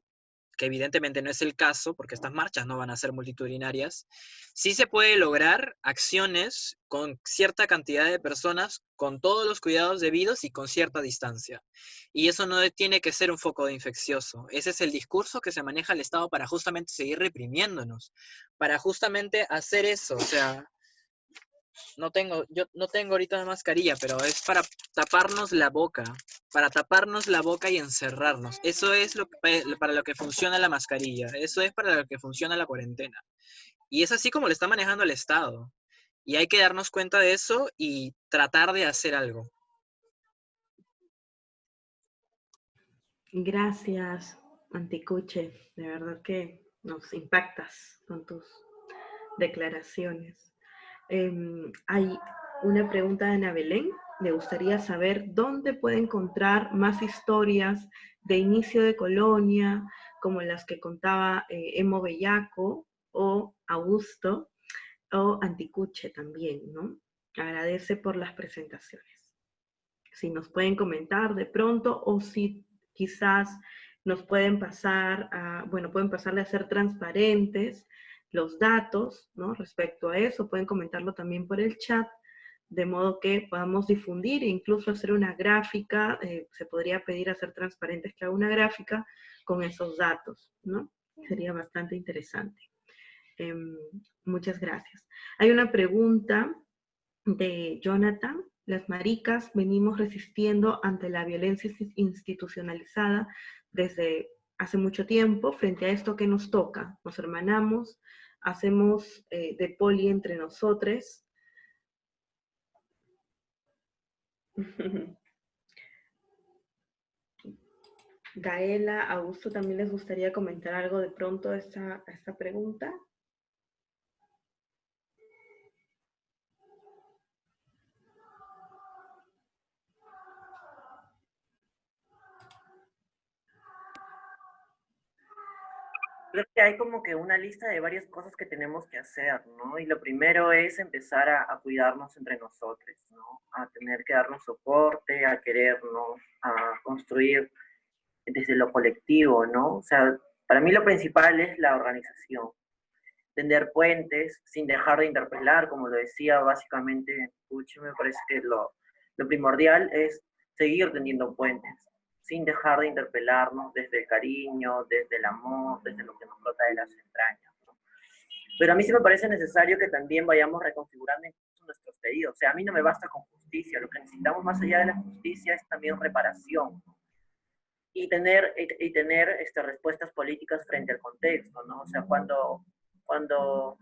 que evidentemente no es el caso, porque estas marchas no van a ser multitudinarias, sí se puede lograr acciones con cierta cantidad de personas, con todos los cuidados debidos y con cierta distancia. Y eso no tiene que ser un foco de infeccioso. Ese es el discurso que se maneja el Estado para justamente seguir reprimiéndonos, para justamente hacer eso. O sea, yo no tengo ahorita una mascarilla, pero es para taparnos la boca y encerrarnos. Eso es para lo que funciona la mascarilla, eso es para lo que funciona la cuarentena. Y es así como lo está manejando el Estado. Y hay que darnos cuenta de eso y tratar de hacer algo. Gracias, Anticuche. De verdad que nos impactas con tus declaraciones. Hay una pregunta de Ana Belén. Me gustaría saber dónde puede encontrar más historias de inicio de colonia, como las que contaba Emo Bellaco o Augusto, o Anticuche también, ¿no? Agradece por las presentaciones. Si nos pueden comentar de pronto o si quizás nos pueden pasar pueden pasarle a ser transparentes los datos, ¿no? Respecto a eso, pueden comentarlo también por el chat, de modo que podamos difundir e incluso hacer una gráfica, se podría pedir a ser transparentes que haga una gráfica con esos datos, ¿no? Sería bastante interesante. Muchas gracias. Hay una pregunta de Jonathan. Las maricas venimos resistiendo ante la violencia institucionalizada desde hace mucho tiempo. Frente a esto que nos toca, nos hermanamos, hacemos de poli entre nosotros. Gaela, Augusto, ¿también les gustaría comentar algo de pronto a esta pregunta? Creo que hay como que una lista de varias cosas que tenemos que hacer, ¿no? Y lo primero es empezar a cuidarnos entre nosotros, ¿no? A tener que darnos soporte, a querernos, a construir desde lo colectivo, ¿no? O sea, para mí lo principal es la organización, tender puentes sin dejar de interpelar, como lo decía básicamente Puchi, me parece que lo primordial es seguir tendiendo puentes, sin dejar de interpelarnos desde el cariño, desde el amor, desde lo que nos brota de las entrañas, ¿no? Pero a mí sí me parece necesario que también vayamos reconfigurando incluso nuestros pedidos. O sea, a mí no me basta con justicia, lo que necesitamos más allá de la justicia es también reparación y tener respuestas políticas frente al contexto, ¿no? O sea, cuando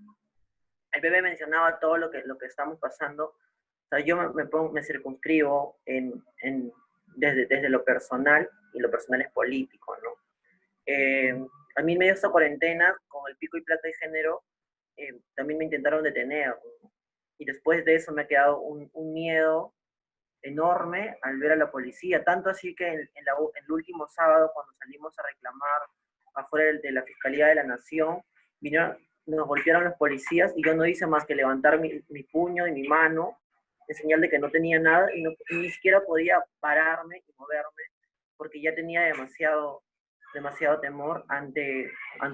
el bebé mencionaba todo lo que estamos pasando, o sea, yo me circunscribo desde lo personal, y lo personal es político, ¿no? A mí en medio de esta cuarentena, con el pico y placa de género, también me intentaron detener, ¿no? Y después de eso me ha quedado un miedo enorme al ver a la policía, tanto así que el último sábado, cuando salimos a reclamar afuera de la Fiscalía de la Nación, nos golpearon los policías y yo no hice más que levantar mi puño y mi mano en señal de que no tenía nada y ni siquiera podía pararme y moverme porque ya tenía demasiado demasiado temor ante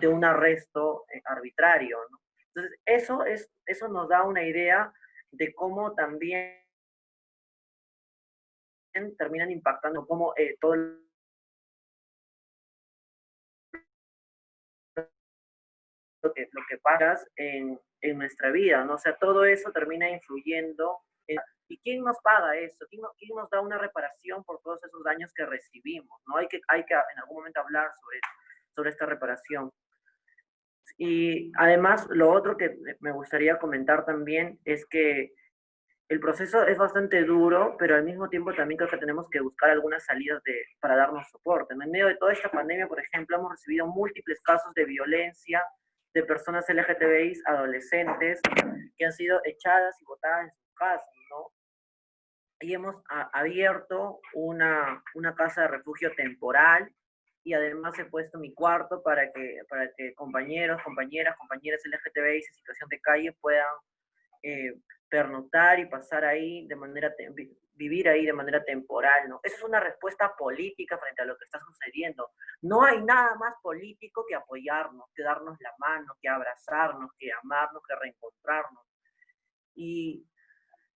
un arresto arbitrario, ¿no? Entonces, eso nos da una idea de cómo también terminan impactando, cómo todo lo que pagas en nuestra vida, ¿no? O sea, todo eso termina influyendo. ¿Y quién nos paga eso? ¿Quién nos da una reparación por todos esos daños que recibimos? ¿No? Hay que en algún momento hablar sobre esta reparación. Y además, lo otro que me gustaría comentar también es que el proceso es bastante duro, pero al mismo tiempo también creo que tenemos que buscar algunas salidas para darnos soporte, ¿no? En medio de toda esta pandemia, por ejemplo, hemos recibido múltiples casos de violencia de personas LGTBI, adolescentes, que han sido echadas y botadas en sus casas, ¿no? Y hemos abierto una casa de refugio temporal y además he puesto mi cuarto para que compañeros, compañeras LGTBI en situación de calle puedan pernoctar y pasar ahí vivir ahí de manera temporal, ¿no? Esa es una respuesta política frente a lo que está sucediendo. No hay nada más político que apoyarnos, que darnos la mano, que abrazarnos, que amarnos, que reencontrarnos. Y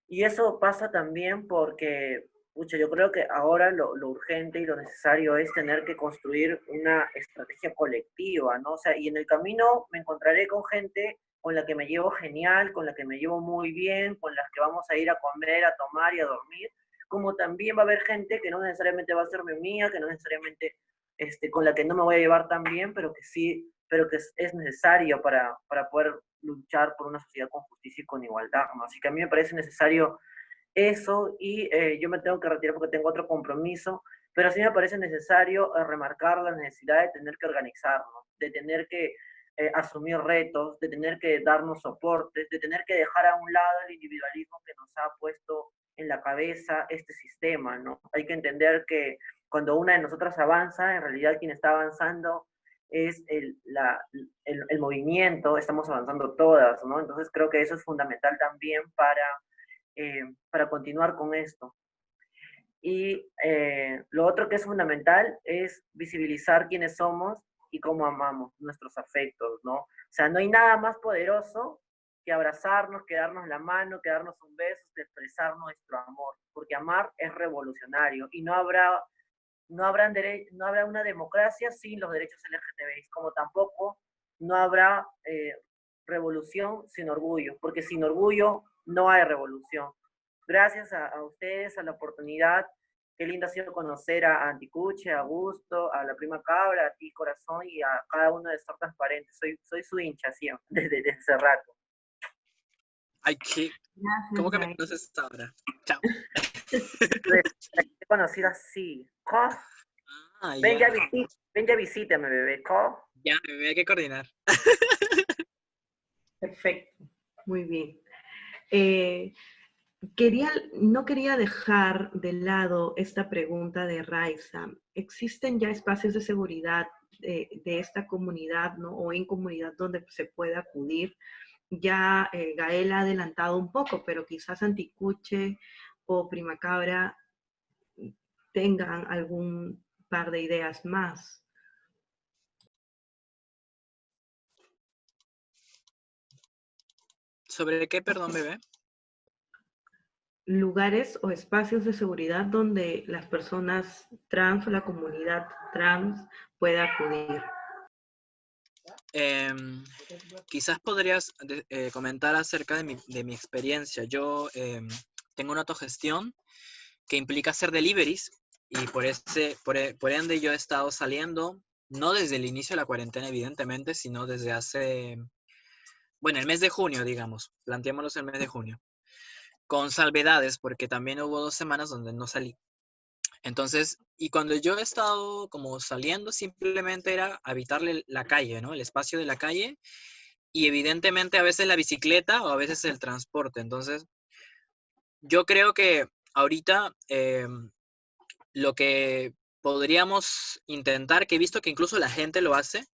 eso pasa también porque, pucha, yo creo que ahora lo urgente y lo necesario es tener que construir una estrategia colectiva, ¿no? O sea, y en el camino me encontraré con gente con la que me llevo genial, con la que me llevo muy bien, con las que vamos a ir a comer, a tomar y a dormir, como también va a haber gente que no necesariamente va a ser mi mía, que no necesariamente con la que no me voy a llevar tan bien, pero que sí, pero que es necesario para poder luchar por una sociedad con justicia y con igualdad, ¿no? Así que a mí me parece necesario eso y yo me tengo que retirar porque tengo otro compromiso, pero sí me parece necesario remarcar la necesidad de tener que organizarnos, de tener que asumir retos, de tener que darnos soportes, de tener que dejar a un lado el individualismo que nos ha puesto en la cabeza este sistema, ¿no? Hay que entender que cuando una de nosotras avanza, en realidad quien está avanzando es el movimiento, estamos avanzando todas, ¿no? Entonces creo que eso es fundamental también para continuar con esto. Y lo otro que es fundamental es visibilizar quiénes somos y cómo amamos nuestros afectos, ¿no? O sea, no hay nada más poderoso que abrazarnos, que darnos la mano, que darnos un beso, que expresar nuestro amor, porque amar es revolucionario y no habrá una democracia sin los derechos LGTBI, como tampoco no habrá revolución sin orgullo, porque sin orgullo no hay revolución. Gracias a ustedes, a la oportunidad. Qué lindo ha sido conocer a Anticuche, a Augusto, a la prima Cabra, a ti, Corazón, y a cada uno de Ser Transparente. Soy su hincha, sí, desde hace rato. Ay, ¿qué? Gracias, ¿Cómo que me Ray. conoces ahora? Chao. Te he conocido así. ¿Co? Ah, Ven ya. ya visítame, bebé. ¿Co? Ya, me hay que coordinar. Perfecto, muy bien. No quería dejar de lado esta pregunta de Raiza. ¿Existen ya espacios de seguridad de esta comunidad, ¿no? O en comunidad donde se pueda acudir? Ya Gael ha adelantado un poco, pero quizás Anticuche o Prima Cabra tengan algún par de ideas más. ¿Sobre qué, perdón, bebé? Lugares o espacios de seguridad donde las personas trans o la comunidad trans pueda acudir. Quizás podrías comentar acerca de mi experiencia. Yo tengo una autogestión que implica hacer deliveries y por ende yo he estado saliendo, no desde el inicio de la cuarentena evidentemente, sino desde el mes de junio, digamos, planteémonos el mes de junio, con salvedades porque también hubo 2 semanas donde no salí. Entonces, y cuando yo he estado como saliendo, simplemente era habitarle la calle, ¿no? El espacio de la calle y evidentemente a veces la bicicleta o a veces el transporte. Entonces, yo creo que ahorita lo que podríamos intentar, que he visto que incluso la gente lo hace,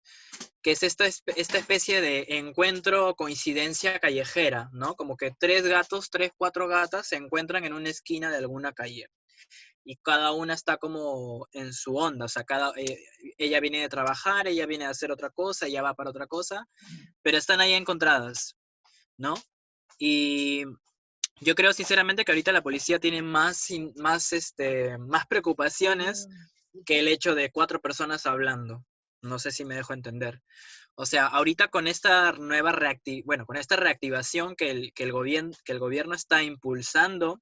que es esta especie de encuentro, coincidencia callejera, ¿no? Como que 3 gatos, 3, 4 gatas se encuentran en una esquina de alguna calle. y cada una está como en su onda, o sea, ella viene de trabajar, ella viene a hacer otra cosa, ella va para otra cosa, pero están ahí encontradas, ¿no? Y yo creo sinceramente que ahorita la policía tiene más preocupaciones que el hecho de 4 personas hablando. No sé si me dejo entender. O sea, ahorita con esta con esta reactivación que el gobierno está impulsando,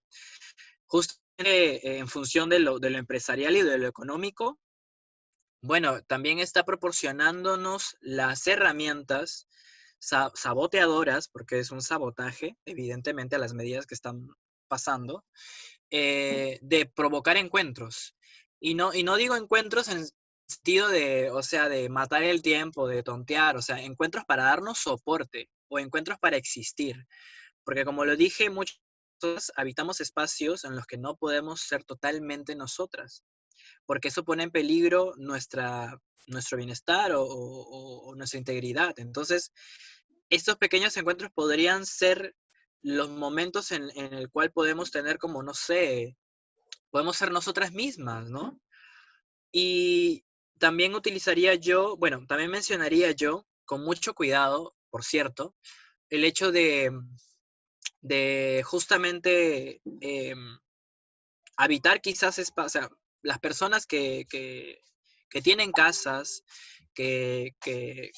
justo en función de lo empresarial y de lo económico, bueno, también está proporcionándonos las herramientas saboteadoras, porque es un sabotaje, evidentemente, a las medidas que están pasando, de provocar encuentros. Y no digo encuentros en sentido de, o sea, de matar el tiempo, de tontear, o sea, encuentros para darnos soporte o encuentros para existir. Porque como lo dije, muchos habitamos espacios en los que no podemos ser totalmente nosotras, porque eso pone en peligro nuestro bienestar o nuestra integridad. Entonces, estos pequeños encuentros podrían ser los momentos en el cual podemos tener como, no sé, podemos ser nosotras mismas, ¿no? Y también bueno, también mencionaría yo, con mucho cuidado, por cierto, el hecho de justamente habitar quizás espacios, o sea, las personas que tienen casas, que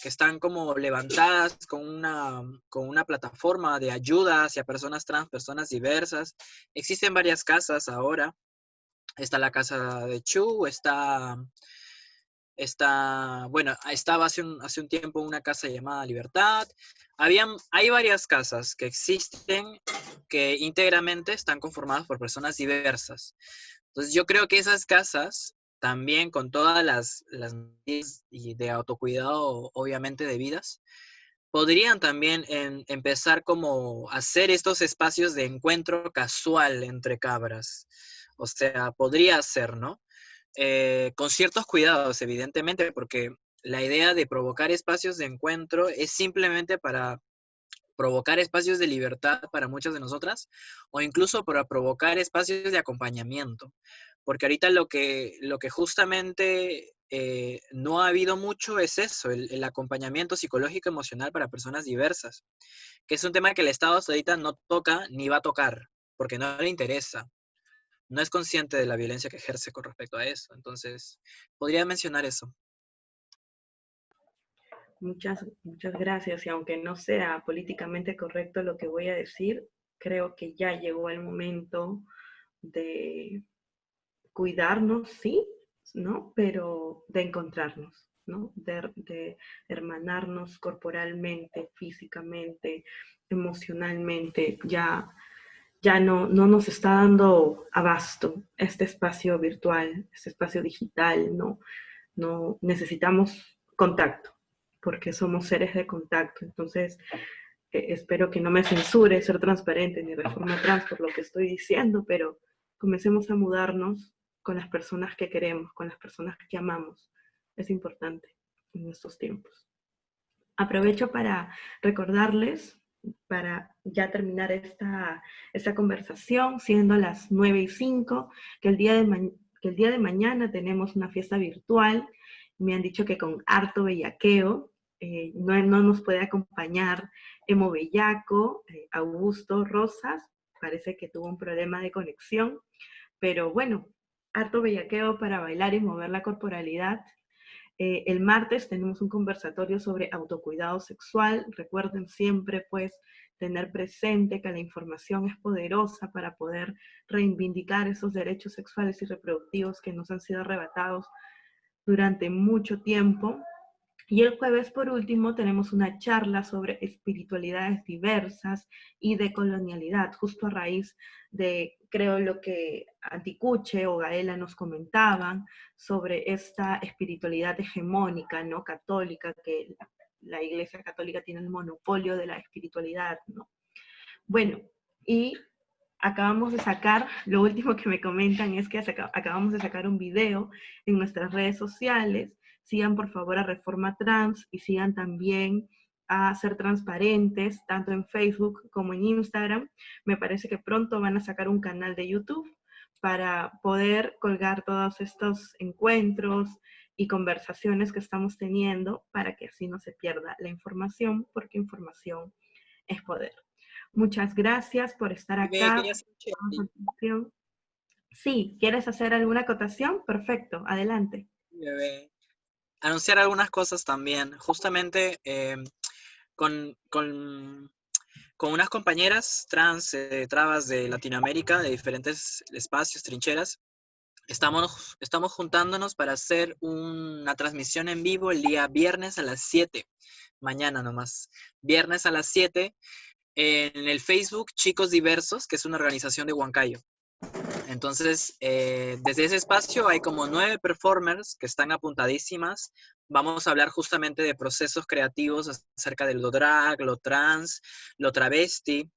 están como levantadas con una plataforma de ayuda hacia personas trans, personas diversas. Existen varias casas ahora. Está la casa de Chu, bueno, estaba hace un tiempo una casa llamada Libertad. Hay varias casas que existen que íntegramente están conformadas por personas diversas. Entonces yo creo que esas casas, también con todas las medidas y de autocuidado, obviamente debidas, podrían también empezar como a hacer estos espacios de encuentro casual entre cabras. O sea, podría ser, ¿no? Con ciertos cuidados, evidentemente, porque la idea de provocar espacios de encuentro es simplemente para provocar espacios de libertad para muchas de nosotras, o incluso para provocar espacios de acompañamiento. Porque ahorita lo que justamente no ha habido mucho es eso, el acompañamiento psicológico emocional para personas diversas, que es un tema que el Estado hasta ahorita no toca ni va a tocar, porque no le interesa. No es consciente de la violencia que ejerce con respecto a eso. Entonces, podría mencionar eso. Muchas gracias. Y aunque no sea políticamente correcto lo que voy a decir, creo que ya llegó el momento de cuidarnos, sí, ¿no? Pero de encontrarnos, ¿no? De hermanarnos corporalmente, físicamente, emocionalmente. Ya no nos está dando abasto este espacio virtual, este espacio digital, no necesitamos contacto, porque somos seres de contacto. Entonces, espero que no me censure ser transparente ni Reforma Trans por lo que estoy diciendo, pero comencemos a mudarnos con las personas que queremos, con las personas que amamos. Es importante en estos tiempos. Aprovecho para recordarles, para ya terminar esta conversación, siendo las 9:05, que el día de mañana tenemos una fiesta virtual. Me han dicho que con harto bellaqueo. No nos puede acompañar Emo Bellaco, Augusto Rosas, parece que tuvo un problema de conexión, pero bueno, harto bellaqueo para bailar y mover la corporalidad. El martes tenemos un conversatorio sobre autocuidado sexual. Recuerden siempre, pues, tener presente que la información es poderosa para poder reivindicar esos derechos sexuales y reproductivos que nos han sido arrebatados durante mucho tiempo. Y el jueves, por último, tenemos una charla sobre espiritualidades diversas y decolonialidad, justo a raíz de, creo, lo que Anticuche o Gaela nos comentaban sobre esta espiritualidad hegemónica, ¿no? Católica, que la Iglesia Católica tiene el monopolio de la espiritualidad, ¿no? Bueno, y acabamos de sacar, lo último que me comentan es que acabamos de sacar un video en nuestras redes sociales. Sigan por favor a Reforma Trans y sigan también a Ser Transparentes, tanto en Facebook como en Instagram. Me parece que pronto van a sacar un canal de YouTube para poder colgar todos estos encuentros y conversaciones que estamos teniendo para que así no se pierda la información, porque información es poder. Muchas gracias por estar Bebé, acá. quería hacer un check-in, Sí, ¿quieres hacer alguna acotación? Perfecto, adelante. bebé. Anunciar algunas cosas también. Justamente con, con, con unas compañeras trans, trabas de Latinoamérica, de diferentes espacios, trincheras, estamos juntándonos para hacer una transmisión en vivo el día viernes a las 7, mañana nomás. Viernes a las 7 en el Facebook Chicos Diversos, que es una organización de Huancayo. Entonces, desde ese espacio hay como 9 performers que están apuntadísimas. Vamos a hablar justamente de procesos creativos acerca de lo drag, lo trans, lo travesti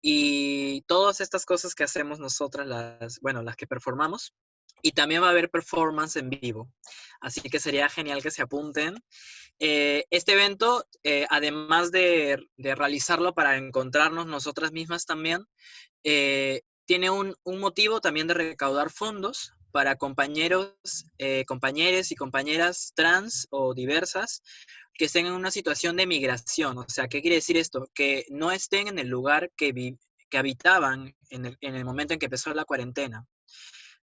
y todas estas cosas que hacemos nosotras, las que performamos. Y también va a haber performance en vivo. Así que sería genial que se apunten. Este evento, además de realizarlo para encontrarnos nosotras mismas también, tiene un motivo también de recaudar fondos para compañeros, compañeres y compañeras trans o diversas que estén en una situación de migración. O sea, ¿qué quiere decir esto? Que no estén en el lugar que habitaban en el momento en que empezó la cuarentena.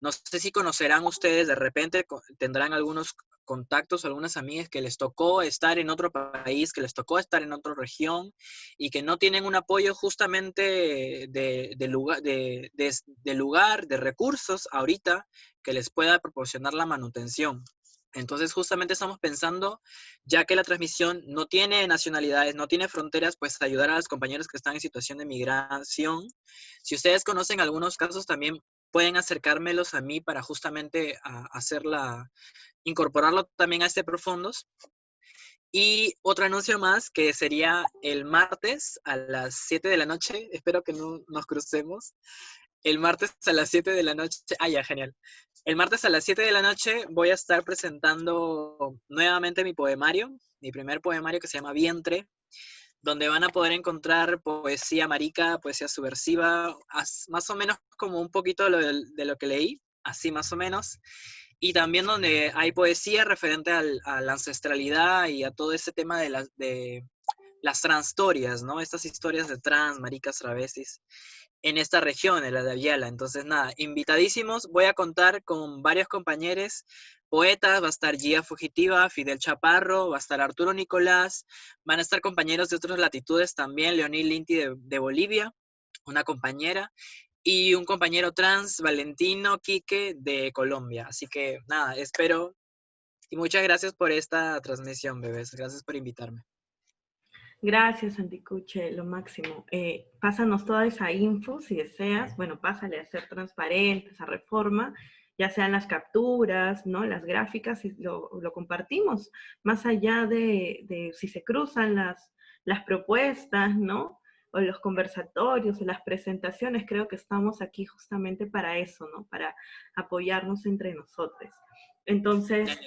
No sé si conocerán ustedes, de repente tendrán algunos contactos, algunas amigas que les tocó estar en otro país, que les tocó estar en otra región y que no tienen un apoyo justamente de lugar, de recursos ahorita que les pueda proporcionar la manutención. Entonces, justamente estamos pensando, ya que la transmisión no tiene nacionalidades, no tiene fronteras, pues ayudar a los compañeros que están en situación de migración. Si ustedes conocen algunos casos, también pueden acercármelos a mí para justamente incorporarlo también a este Profundos. Y otro anuncio más que sería el martes a las 7 de la noche, espero que no nos crucemos, el martes a las 7 de la noche, ya, genial. El martes a las 7 de la noche voy a estar presentando nuevamente mi poemario, mi primer poemario que se llama Vientre, donde van a poder encontrar poesía marica, poesía subversiva, más o menos como un poquito de lo que leí, así más o menos, y también donde hay poesía referente a la ancestralidad y a todo ese tema de las transtorias, ¿no? Estas historias de trans, maricas, travestis, en esta región, en la de Aviala. Entonces, nada, invitadísimos. Voy a contar con varios compañeros poetas. Va a estar Gia Fugitiva, Fidel Chaparro, va a estar Arturo Nicolás, van a estar compañeros de otras latitudes también, Leonil Linti de Bolivia, una compañera, y un compañero trans, Valentino Quique, de Colombia. Así que, nada, espero. Y muchas gracias por esta transmisión, bebés. Gracias por invitarme. Gracias, Anticuche, lo máximo. Pásanos toda esa info si deseas. Bueno, pásale a ser transparente, esa reforma, ya sean las capturas, ¿no? Las gráficas, y lo compartimos. Más allá de si se cruzan las propuestas, ¿no? O los conversatorios, o las presentaciones, creo que estamos aquí justamente para eso, ¿no? Para apoyarnos entre nosotros. Entonces,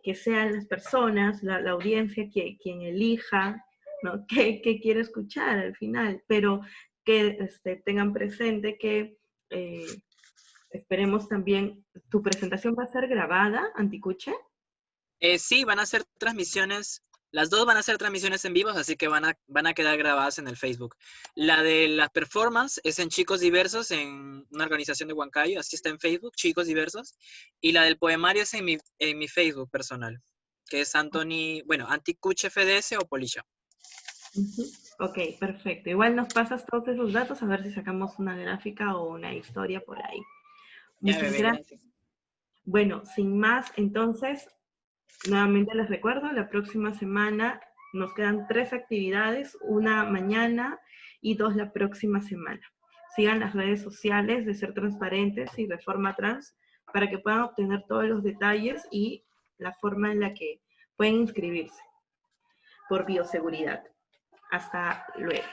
que sean las personas, la audiencia, quien elija, ¿no? ¿Qué quiere escuchar al final? Pero que tengan presente que esperemos también, ¿tu presentación va a ser grabada, Anticuche? Sí, van a ser transmisiones, las dos van a ser transmisiones en vivos, así que van a quedar grabadas en el Facebook. La de la performance es en Chicos Diversos, en una organización de Huancayo, así está en Facebook, Chicos Diversos, y la del poemario es en mi Facebook personal, que es Anticuche FDS o Polisha. Ok, perfecto. Igual nos pasas todos esos datos a ver si sacamos una gráfica o una historia por ahí. Ya, Muchas bebé, gracias. Bueno, sin más, entonces, nuevamente les recuerdo, la próxima semana nos quedan 3 actividades, una mañana y 2 la próxima semana. Sigan las redes sociales de Ser Transparentes y Reforma Trans para que puedan obtener todos los detalles y la forma en la que pueden inscribirse por bioseguridad. Hasta luego.